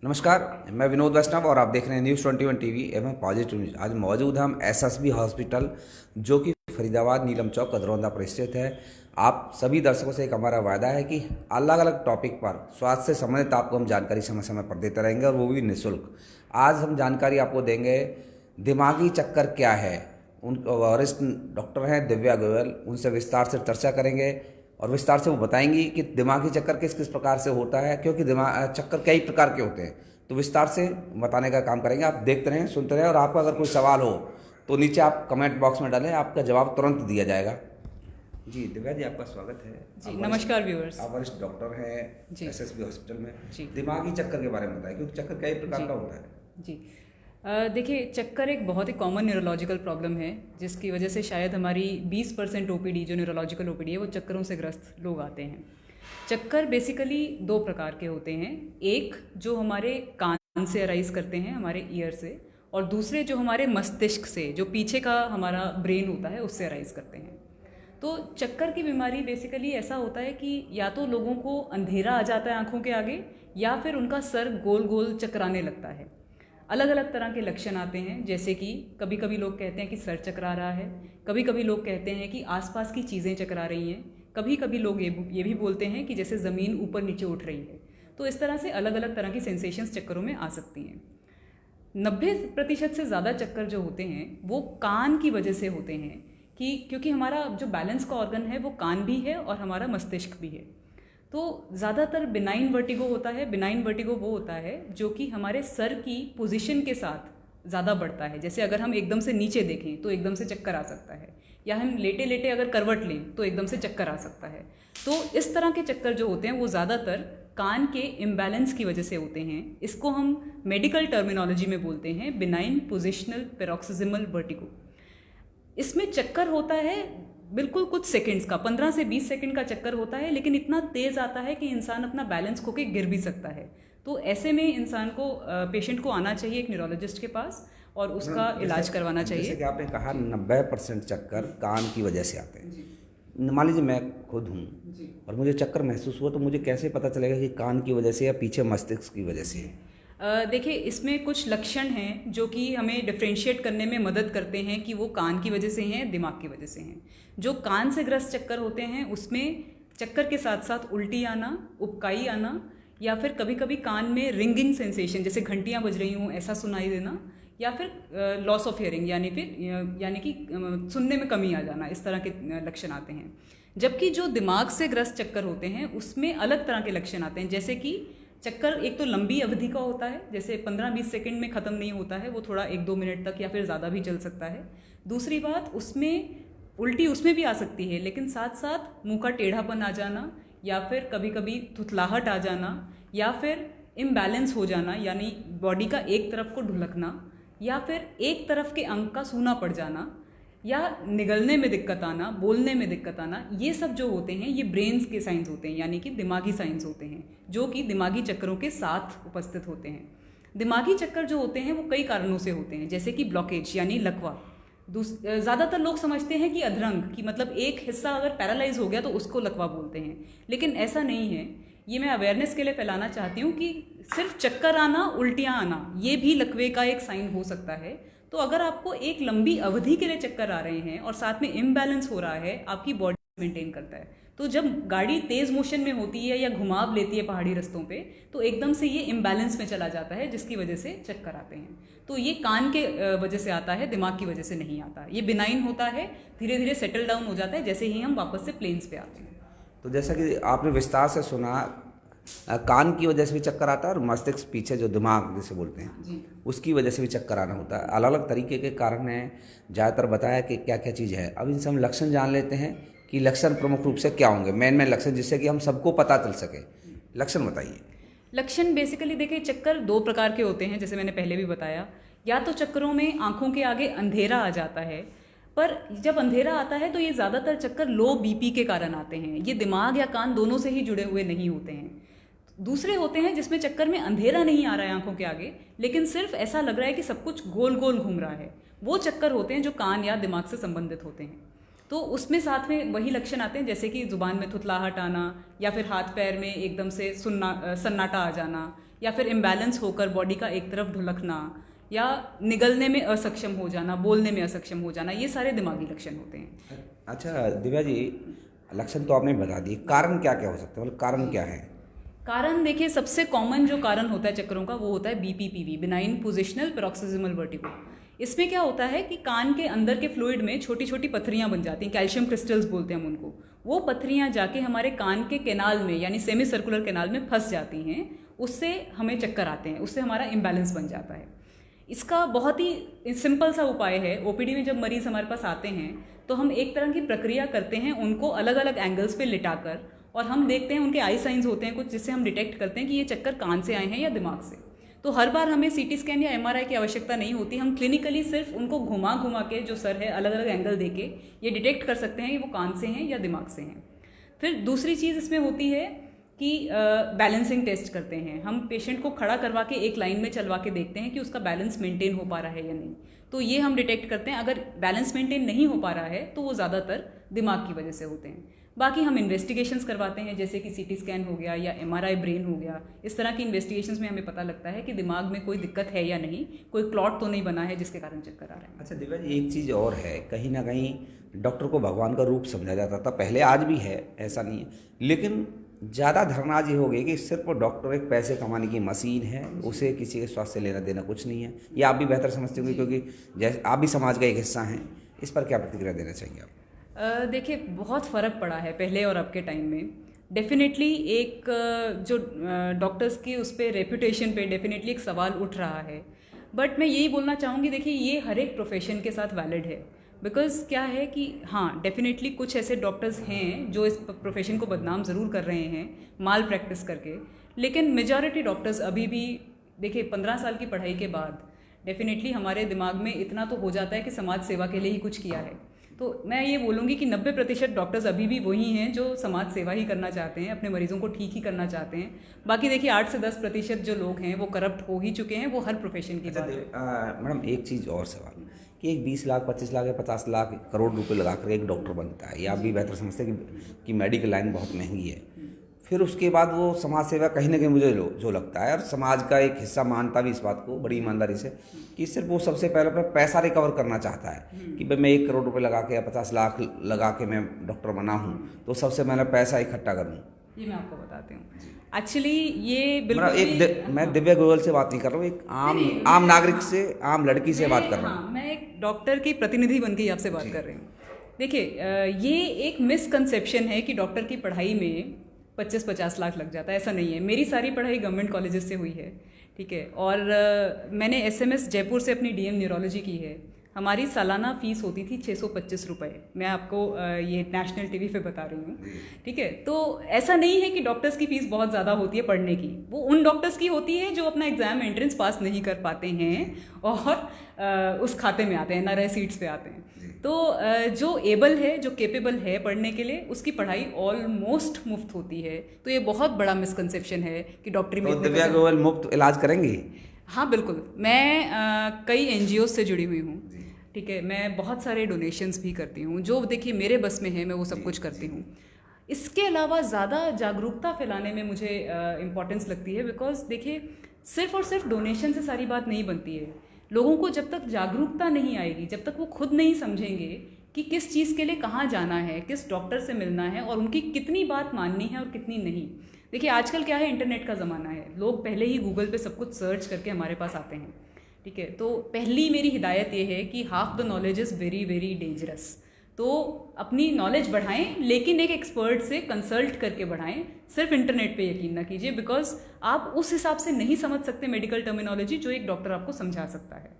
नमस्कार, मैं विनोद वैष्णव और आप देख रहे हैं न्यूज़ 21 टीवी एवं पॉजिटिव न्यूज़। आज मौजूद हम एसएसबी हॉस्पिटल जो कि फरीदाबाद नीलम चौक कदरौंदा पर स्थित है। आप सभी दर्शकों से एक हमारा वायदा है कि अलग अलग टॉपिक पर स्वास्थ्य से संबंधित आपको हम जानकारी समय समय पर देते रहेंगे और वो भी निःशुल्क। आज हम जानकारी आपको देंगे दिमागी चक्कर क्या है। उन वरिष्ठ डॉक्टर हैं दिव्या गोयल, उनसे विस्तार से चर्चा करेंगे और विस्तार से वो बताएंगी कि दिमागी चक्कर किस किस प्रकार से होता है, क्योंकि दिमाग चक्कर कई प्रकार के होते हैं। तो विस्तार से बताने का काम करेंगे। आप देखते रहें, सुनते रहें और आपका अगर कोई सवाल हो तो नीचे आप कमेंट बॉक्स में डालें, आपका जवाब तुरंत दिया जाएगा। जी दिव्या जी, आपका स्वागत है। जी नमस्कार व्यूअर्स। आप वरिष्ठ डॉक्टर हैं एसएसबी हॉस्पिटल में। जी दिमागी चक्कर के बारे में बताएं, क्योंकि चक्कर कई प्रकार का होता है। जी देखिए, चक्कर एक बहुत ही कॉमन न्यूरोलॉजिकल प्रॉब्लम है जिसकी वजह से शायद हमारी 20% ओपीडी जो न्यूरोलॉजिकल ओपीडी है वो चक्करों से ग्रस्त लोग आते हैं। चक्कर बेसिकली दो प्रकार के होते हैं, एक जो हमारे कान से अराइज करते हैं, हमारे ईयर से, और दूसरे जो हमारे मस्तिष्क से, जो पीछे का हमारा ब्रेन होता है, उससे अराइज करते हैं। तो चक्कर की बीमारी बेसिकली ऐसा होता है कि या तो लोगों को अंधेरा आ जाता है आंखों के आगे, या फिर उनका सर गोल गोल चकराने लगता है। अलग अलग तरह के लक्षण आते हैं, जैसे कि कभी कभी लोग कहते हैं कि सर चकरा रहा है, कभी कभी लोग कहते हैं कि आसपास की चीज़ें चकरा रही हैं, कभी कभी लोग ये भी बोलते हैं कि जैसे ज़मीन ऊपर नीचे उठ रही है। तो इस तरह से अलग अलग तरह की सेंसेशंस चक्करों में आ सकती हैं। 90% से ज़्यादा चक्कर जो होते हैं वो कान की वजह से होते हैं, कि क्योंकि हमारा जो बैलेंस का ऑर्गन है वो कान भी है और हमारा मस्तिष्क भी है। तो ज़्यादातर बिनाइन वर्टिगो होता है। बिनाइन वर्टिगो वो होता है जो कि हमारे सर की पोजीशन के साथ ज़्यादा बढ़ता है। जैसे अगर हम एकदम से नीचे देखें तो एकदम से चक्कर आ सकता है, या हम लेटे लेटे अगर करवट लें तो एकदम से चक्कर आ सकता है। तो इस तरह के चक्कर जो होते हैं वो ज़्यादातर कान के इम्बैलेंस की वजह से होते हैं। इसको हम मेडिकल टर्मिनोलॉजी में बोलते हैं बिनाइन पोजिशनल पेरोक्सिजिमल वर्टिगो। इसमें चक्कर होता है बिल्कुल कुछ सेकंड्स का, 15 से 20 सेकंड का चक्कर होता है, लेकिन इतना तेज़ आता है कि इंसान अपना बैलेंस खो के गिर भी सकता है। तो ऐसे में इंसान को, पेशेंट को आना चाहिए एक न्यूरोलॉजिस्ट के पास और उसका इलाज करवाना चाहिए। जैसे कि आपने कहा 90% चक्कर कान की वजह से आते हैं। मान लीजिए मैं खुद हूँ और मुझे चक्कर महसूस हुआ, तो मुझे कैसे पता चलेगा कि कान की वजह से या पीछे मस्तिष्क की वजह से है? देखिए, इसमें कुछ लक्षण हैं जो कि हमें डिफ्रेंशिएट करने में मदद करते हैं कि वो कान की वजह से हैं, दिमाग की वजह से हैं। जो कान से ग्रस्त चक्कर होते हैं उसमें चक्कर के साथ साथ उल्टी आना, उबकाई आना, या फिर कभी कभी कान में रिंगिंग सेंसेशन, जैसे घंटियाँ बज रही हों ऐसा सुनाई देना, या फिर लॉस ऑफ हियरिंग यानी कि सुनने में कमी आ जाना, इस तरह के लक्षण आते हैं। जबकि जो दिमाग से ग्रस्त चक्कर होते हैं उसमें अलग तरह के लक्षण आते हैं, जैसे कि चक्कर एक तो लंबी अवधि का होता है, जैसे 15-20 सेकंड में ख़त्म नहीं होता है, वो थोड़ा 1-2 मिनट तक या फिर ज़्यादा भी चल सकता है। दूसरी बात, उसमें उल्टी उसमें भी आ सकती है, लेकिन साथ साथ मुंह का टेढ़ापन आ जाना, या फिर कभी कभी थुथलाहट आ जाना, या फिर इम्बैलेंस हो जाना, यानी बॉडी का एक तरफ को ढुलकना, या फिर एक तरफ के अंग का सूना पड़ जाना, या निगलने में दिक्कत आना, बोलने में दिक्कत आना, ये सब जो होते हैं ये ब्रेन्स के साइंस होते हैं, यानी कि दिमागी साइंस होते हैं, जो कि दिमागी चक्करों के साथ उपस्थित होते हैं। दिमागी चक्कर जो होते हैं वो कई कारणों से होते हैं, जैसे कि ब्लॉकेज यानी लकवा। ज़्यादातर लोग समझते हैं कि अधरंग की मतलब एक हिस्सा अगर पैरालाइज हो गया तो उसको लकवा बोलते हैं, लेकिन ऐसा नहीं है। ये मैं अवेयरनेस के लिए फैलाना चाहती हूँ कि सिर्फ चक्कर आना, उल्टियाँ आना, ये भी लकवे का एक साइन हो सकता है। तो अगर आपको एक लंबी अवधि के लिए चक्कर आ रहे हैं और साथ में इम्बैलेंस हो रहा है, आपकी बॉडी मेंटेन करता है, तो जब गाड़ी तेज मोशन में होती है या घुमाव लेती है पहाड़ी रास्तों पे, तो एकदम से ये इम्बैलेंस में चला जाता है, जिसकी वजह से चक्कर आते हैं। तो ये कान के वजह से आता है, दिमाग की वजह से नहीं आता। ये बिनाइन होता है, धीरे धीरे सेटल डाउन हो जाता है जैसे ही हम वापस से प्लेन्स पे आते हैं। तो जैसा कि आपने विस्तार से सुना, कान की वजह से भी चक्कर आता है और मस्तिष्क पीछे जो दिमाग जिसे बोलते हैं उसकी वजह से भी चक्कर आना होता है। अलग अलग तरीके के कारण हैं, ज़्यादातर बताया कि क्या क्या चीज़ है। अब इनसे हम लक्षण जान लेते हैं कि लक्षण प्रमुख रूप से क्या होंगे, मेन लक्षण, जिससे कि हम सबको पता चल सके। लक्षण बताइए। लक्षण बेसिकली देखिए, चक्कर दो प्रकार के होते हैं, जैसे मैंने पहले भी बताया। या तो चक्करों में आंखों के आगे अंधेरा आ जाता है, पर जब अंधेरा आता है तो ये ज़्यादातर चक्कर लो बीपी के कारण आते हैं, ये दिमाग या कान दोनों से ही जुड़े हुए नहीं होते हैं। दूसरे होते हैं जिसमें चक्कर में अंधेरा नहीं आ रहा है आंखों के आगे, लेकिन सिर्फ ऐसा लग रहा है कि सब कुछ गोल गोल घूम रहा है। वो चक्कर होते हैं जो कान या दिमाग से संबंधित होते हैं। तो उसमें साथ में वही लक्षण आते हैं, जैसे कि जुबान में थुथलाहट आना, या फिर हाथ पैर में एकदम से सन्नाटा आ जाना, या फिर इम्बैलेंस होकर बॉडी का एक तरफ ढुलकना या निगलने में असक्षम हो जाना, बोलने में असक्षम हो जाना, ये सारे दिमागी लक्षण होते हैं। अच्छा दिव्या जी, लक्षण तो आपने बता दिए, कारण क्या क्या हो सकते हैं, मतलब कारण क्या है? कारण देखिए, सबसे कॉमन जो कारण होता है चक्करों का वो होता है BPPV, benign positional paroxysmal vertigo. इसमें क्या होता है कि कान के अंदर के फ्लूइड में छोटी छोटी पत्थरियां बन जाती हैं, कैल्शियम क्रिस्टल्स बोलते हैं हम उनको। वो पत्थरियां जाके हमारे कान के कैनाल में यानी सेमी सर्कुलर कैनाल में फंस जाती हैं, उससे हमें चक्कर आते हैं, उससे हमारा इम्बैलेंस बन जाता है। इसका बहुत ही सिंपल सा उपाय है। OPD में जब मरीज़ हमारे पास आते हैं तो हम एक तरह की प्रक्रिया करते हैं, उनको अलग अलग एंगल्स पे लिटाकर, और हम देखते हैं उनके आई साइंस होते हैं कुछ, जिससे हम डिटेक्ट करते हैं कि ये चक्कर कान से आए हैं या दिमाग से। तो हर बार हमें CT स्कैन या MRI की आवश्यकता नहीं होती, हम क्लिनिकली सिर्फ उनको घुमा घुमा के जो सर है अलग अलग एंगल देके ये डिटेक्ट कर सकते हैं कि वो कान से हैं या दिमाग से हैं। फिर दूसरी चीज़ इसमें होती है कि बैलेंसिंग टेस्ट करते हैं। हम पेशेंट को खड़ा करवा के एक लाइन में चलवा के देखते हैं कि उसका बैलेंस मेंटेन हो पा रहा है या नहीं। तो ये हम डिटेक्ट करते हैं। अगर बैलेंस मेंटेन नहीं हो पा रहा है तो वो ज़्यादातर दिमाग की वजह से होते हैं। बाकी हम इन्वेस्टिगेशंस करवाते हैं, जैसे कि CT स्कैन हो गया या MRI ब्रेन हो गया। इस तरह की इन्वेस्टिगेशंस में हमें पता लगता है कि दिमाग में कोई दिक्कत है या नहीं, कोई क्लॉट तो नहीं बना है जिसके कारण चक्कर आ रहे हैं। अच्छा दिव्या जी, एक चीज़ और है, कहीं ना कहीं डॉक्टर को भगवान का रूप समझा जाता था पहले, आज भी है, ऐसा नहीं है, लेकिन ज़्यादा धारणा आज ये हो गई कि सिर्फ डॉक्टर एक पैसे कमाने की मशीन है, उसे किसी के स्वास्थ्य से लेना देना कुछ नहीं है। ये आप भी बेहतर समझते होंगे क्योंकि जैसे आप भी समाज का एक हिस्सा हैं। इस पर क्या प्रतिक्रिया देना चाहिए आप? देखिए, बहुत फ़र्क पड़ा है पहले और अब के टाइम में। डेफिनेटली एक जो डॉक्टर्स की उस पर रेपुटेशन पे डेफिनेटली एक सवाल उठ रहा है। बट मैं यही बोलना चाहूँगी, देखिए ये हर एक प्रोफेशन के साथ वैलिड है। बिकॉज क्या है कि हाँ, डेफिनेटली कुछ ऐसे डॉक्टर्स हैं जो इस प्रोफेशन को बदनाम ज़रूर कर रहे हैं माल प्रैक्टिस करके, लेकिन मेजॉरिटी डॉक्टर्स अभी भी, देखिए 15 साल की पढ़ाई के बाद डेफिनेटली हमारे दिमाग में इतना तो हो जाता है कि समाज सेवा के लिए ही कुछ किया है। तो मैं ये बोलूँगी कि 90% डॉक्टर्स अभी भी वही हैं जो समाज सेवा ही करना चाहते हैं, अपने मरीजों को ठीक ही करना चाहते हैं। बाकी देखिए 8 से 10% जो लोग हैं वो करप्ट हो ही चुके हैं, वो हर प्रोफेशन की बात है। मैडम एक चीज़ और सवाल कि एक 20 लाख 25 लाख या 50 लाख करोड़ रुपए लगाकर एक डॉक्टर बनता है, या आप भी बेहतर समझते हैं कि मेडिकल लाइन बहुत महंगी है। फिर उसके बाद वो समाज सेवा कहीं ना कहीं मुझे जो लगता है, और समाज का एक हिस्सा मानता भी इस बात को बड़ी ईमानदारी से, कि सिर्फ वो सबसे पहले अपना पैसा रिकवर करना चाहता है कि भाई मैं 1 करोड़ रुपए लगा के या 50 लाख लगा के मैं डॉक्टर बना हूँ, तो सबसे पहले पैसा इकट्ठा करूँ। ये मैं आपको बताती हूँ। एक्चुअली ये बिल्कुल मैं दिव्या गोयल से बात नहीं कर रहा हूँ, एक आम नागरिक से, आम लड़की से बात कर रहा हूँ। मैं एक डॉक्टर की प्रतिनिधि बन के आपसे बात कर रही हूँ। देखिए, ये एक मिसकंसेप्शन है कि डॉक्टर की पढ़ाई में 25-50 लाख लग जाता है। ऐसा नहीं है। मेरी सारी पढ़ाई गवर्नमेंट कॉलेजेस से हुई है, ठीक है, और मैंने SMS जयपुर से अपनी DM न्यूरोलॉजी की है। हमारी सालाना फीस होती थी 625 रुपये। मैं आपको ये नेशनल TV पे बता रही हूँ, ठीक है। तो ऐसा नहीं है कि डॉक्टर्स की फ़ीस बहुत ज़्यादा होती है पढ़ने की, वो उन डॉक्टर्स की होती है जो अपना एग्ज़ाम एंट्रेंस पास नहीं कर पाते हैं और उस खाते में आते हैं, NRI सीट्स पे आते हैं। तो जो एबल है, जो केपेबल है पढ़ने के लिए, उसकी पढ़ाई ऑलमोस्ट मुफ्त होती है। तो ये बहुत बड़ा मिसकंसेप्शन है कि डॉक्टरी में दिव्या गोयल मुफ्त इलाज करेंगी? हाँ बिल्कुल। मैं कई NGOs से जुड़ी हुई हूँ, ठीक है। मैं बहुत सारे डोनेशंस भी करती हूँ, जो देखिए मेरे बस में है मैं वो सब कुछ करती हूँ। इसके अलावा ज़्यादा जागरूकता फैलाने में मुझे इम्पोर्टेंस लगती है। बिकॉज देखिए, सिर्फ और सिर्फ डोनेशन से सारी बात नहीं बनती है। लोगों को जब तक जागरूकता नहीं आएगी, जब तक वो खुद नहीं समझेंगे कि किस चीज़ के लिए कहाँ जाना है, किस डॉक्टर से मिलना है और उनकी कितनी बात माननी है और कितनी नहीं। देखिए आजकल क्या है, इंटरनेट का ज़माना है। लोग पहले ही गूगल पे सब कुछ सर्च करके हमारे पास आते हैं, ठीक है। तो पहली मेरी हिदायत ये है कि half the knowledge is very very dangerous. तो अपनी नॉलेज बढ़ाएं, लेकिन एक एक्सपर्ट से कंसल्ट करके बढ़ाएं। सिर्फ इंटरनेट पे यकीन ना कीजिए, बिकॉज आप उस हिसाब से नहीं समझ सकते मेडिकल टर्मिनोलॉजी जो एक डॉक्टर आपको समझा सकता है,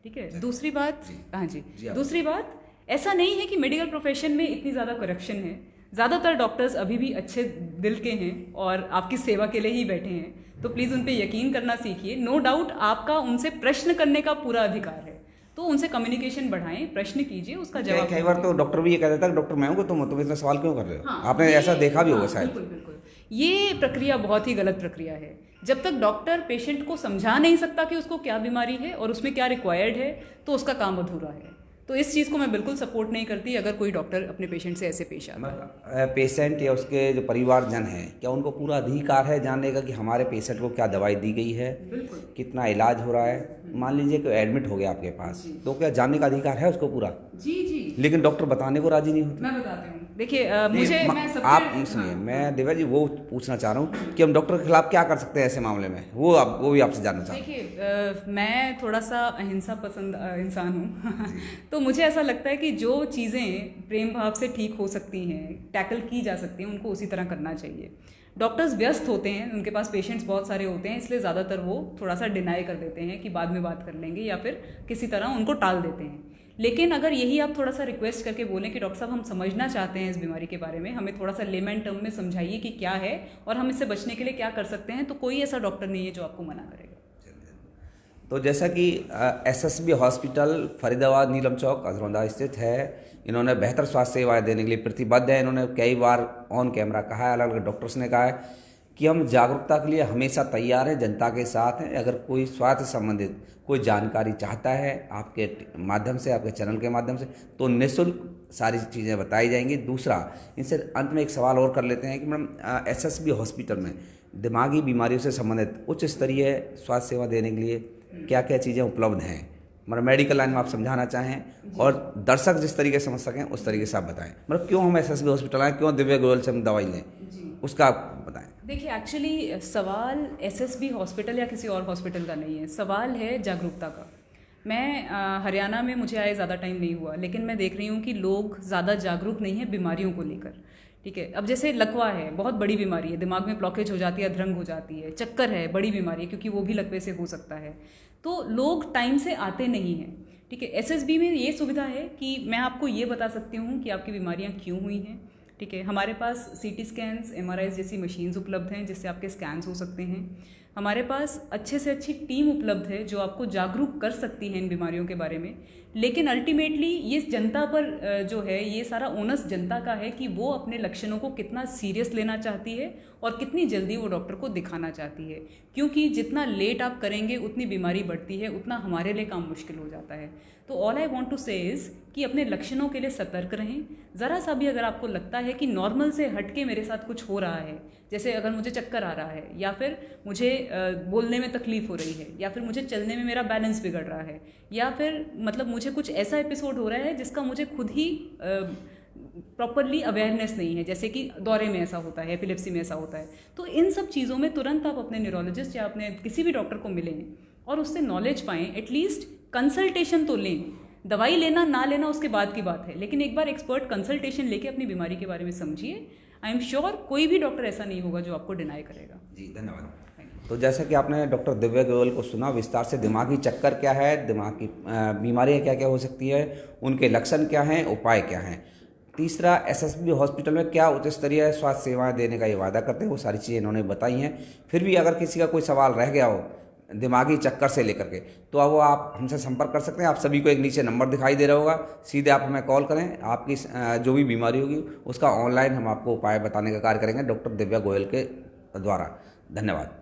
ठीक है। दूसरी बात, हाँ जी, दूसरी बात, ऐसा नहीं है कि मेडिकल प्रोफेशन में इतनी ज़्यादा करप्शन है। ज़्यादातर डॉक्टर्स अभी भी अच्छे दिल के हैं और आपकी सेवा के लिए ही बैठे हैं। तो प्लीज़ उन पर यकीन करना सीखिए। नो डाउट आपका उनसे प्रश्न करने का पूरा अधिकार है, तो उनसे कम्युनिकेशन बढ़ाएं, प्रश्न कीजिए, उसका जवाब। कई बार तो डॉक्टर भी ये कह देता है डॉक्टर मैं हूँ, तुम इतना सवाल क्यों कर रहे हो? हाँ, आपने ऐसा देखा भी होगा शायद। बिल्कुल बिल्कुल। ये प्रक्रिया बहुत ही गलत प्रक्रिया है। जब तक डॉक्टर पेशेंट को समझा नहीं सकता कि उसको क्या बीमारी है और उसमें क्या रिक्वायर्ड है, तो उसका काम अधूरा है। तो इस चीज़ को मैं बिल्कुल सपोर्ट नहीं करती अगर कोई डॉक्टर अपने पेशेंट से ऐसे पेश आता है। पेशेंट या उसके जो परिवारजन हैं, क्या उनको पूरा अधिकार है जानने का कि हमारे पेशेंट को क्या दवाई दी गई है, बिल्कुल। कितना इलाज हो रहा है? मान लीजिए कि एडमिट हो गया आपके पास, तो क्या जानने का अधिकार है उसको पूरा? जी जी, लेकिन डॉक्टर बताने को राजी नहीं होते। मैं बताती हूँ। देखिए मुझे मैं सबसे आप सुनिए, मैं दिव्या जी वो पूछना चाह रहा हूँ कि हम डॉक्टर के खिलाफ क्या कर सकते हैं ऐसे मामले में, वो भी आपसे जानना चाह रहा हूँ। देखिए मैं थोड़ा सा अहिंसा पसंद इंसान हूँ तो मुझे ऐसा लगता है कि जो चीज़ें प्रेम भाव से ठीक हो सकती हैं, टैकल की जा सकती हैं, उनको उसी तरह करना चाहिए। डॉक्टर्स व्यस्त होते हैं, उनके पास पेशेंट्स बहुत सारे होते हैं, इसलिए ज़्यादातर वो थोड़ा सा डिनाई कर देते हैं कि बाद में बात कर लेंगे या फिर किसी तरह उनको टाल देते हैं। लेकिन अगर यही आप थोड़ा सा रिक्वेस्ट करके बोलें कि डॉक्टर साहब हम समझना चाहते हैं इस बीमारी के बारे में, हमें थोड़ा सा लेमन टर्म में समझाइए कि क्या है और हम इससे बचने के लिए क्या कर सकते हैं, तो कोई ऐसा डॉक्टर नहीं है जो आपको मना करेगा। तो जैसा कि एसएसबी हॉस्पिटल फरीदाबाद नीलम चौक अजरौंदा स्थित है, इन्होंने बेहतर स्वास्थ्य सेवाएं देने के लिए प्रतिबद्ध है। इन्होंने कई बार ऑन कैमरा कहा है, अलग अलग डॉक्टर्स ने कहा है कि हम जागरूकता के लिए हमेशा तैयार हैं, जनता के साथ हैं। अगर कोई स्वास्थ्य संबंधित कोई जानकारी चाहता है आपके माध्यम से, आपके चैनल के माध्यम से, तो निःशुल्क सारी चीज़ें बताई जाएंगी। दूसरा, इनसे अंत में एक सवाल और कर लेते हैं कि मैडम एसएसबी हॉस्पिटल में दिमागी बीमारियों से संबंधित उच्च स्तरीय स्वास्थ्य सेवा देने के लिए क्या क्या चीज़ें उपलब्ध हैं, मतलब मेडिकल लाइन में आप समझाना चाहें और दर्शक जिस तरीके से समझ सकें उस तरीके से आप बताएं। मतलब क्यों हम एसएसबी हॉस्पिटल आएँ, क्यों दिव्या गोयल से हम दवाई लें, उसका आप बताएं। देखिए एक्चुअली सवाल एसएसबी हॉस्पिटल या किसी और हॉस्पिटल का नहीं है, सवाल है जागरूकता का। मैं हरियाणा में मुझे आए ज़्यादा टाइम नहीं हुआ, लेकिन मैं देख रही हूँ कि लोग ज़्यादा जागरूक नहीं है बीमारियों को लेकर। ठीक है, अब जैसे लकवा है, बहुत बड़ी बीमारी है, दिमाग में ब्लॉकेज हो जाती है, अधरंग हो जाती है। चक्कर है, बड़ी बीमारी है, क्योंकि वो भी लकवे से हो सकता है। तो लोग टाइम से आते नहीं हैं। ठीक है, एसएसबी में ये सुविधा है कि मैं आपको ये बता सकती हूँ कि आपकी बीमारियाँ क्यों हुई हैं। ठीक है, हमारे पास सीटी स्कैन्स, एमआरआई जैसी मशीन्स उपलब्ध हैं जिससे आपके स्कैन्स हो सकते हैं। हमारे पास अच्छे से अच्छी टीम उपलब्ध है जो आपको जागरूक कर सकती है इन बीमारियों के बारे में। लेकिन अल्टीमेटली ये जनता पर जो है, ये सारा ओनस जनता का है कि वो अपने लक्षणों को कितना सीरियस लेना चाहती है और कितनी जल्दी वो डॉक्टर को दिखाना चाहती है। क्योंकि जितना लेट आप करेंगे उतनी बीमारी बढ़ती है, उतना हमारे लिए काम मुश्किल हो जाता है। तो ऑल आई वॉन्ट टू से इज़ कि अपने लक्षणों के लिए सतर्क रहें। ज़रा सा भी अगर आपको लगता है कि नॉर्मल से हटके मेरे साथ कुछ हो रहा है, जैसे अगर मुझे चक्कर आ रहा है, या फिर मुझे बोलने में तकलीफ हो रही है, या फिर मुझे चलने में मेरा बैलेंस बिगड़ रहा है, या फिर मतलब मुझे कुछ ऐसा एपिसोड हो रहा है जिसका मुझे खुद ही प्रॉपरली अवेयरनेस नहीं है, जैसे कि दौरे में ऐसा होता है, एपिलेप्सी में ऐसा होता है, तो इन सब चीज़ों में तुरंत आप अपने न्यूरोलॉजिस्ट या अपने किसी भी डॉक्टर को मिलें और उससे नॉलेज पाएँ। एटलीस्ट कंसल्टेशन तो लें। दवाई लेना ना लेना उसके बाद की बात है, लेकिन एक बार एक्सपर्ट कंसल्टेशन लेके अपनी बीमारी के बारे में समझिए। आई एम श्योर कोई भी डॉक्टर ऐसा नहीं होगा जो आपको डिनाई करेगा। जी धन्यवाद। तो जैसा कि आपने डॉक्टर दिव्या गोयल को सुना विस्तार से, दिमागी चक्कर क्या है, दिमाग की बीमारियाँ क्या क्या हो सकती है, उनके लक्षण क्या हैं, उपाय क्या हैं। तीसरा, एसएसबी हॉस्पिटल में क्या उच्च स्तरीय स्वास्थ्य सेवाएं देने का ये वादा करते हैं, वो सारी चीज़ें इन्होंने बताई हैं। फिर भी अगर किसी का कोई सवाल रह गया हो दिमागी चक्कर से लेकर के, तो अब वो आप हमसे संपर्क कर सकते हैं। आप सभी को एक नीचे नंबर दिखाई दे रहा होगा, सीधे आप हमें कॉल करें। आपकी जो भी बीमारी होगी उसका ऑनलाइन हम आपको उपाय बताने का कार्य करेंगे डॉक्टर दिव्या गोयल के द्वारा। धन्यवाद।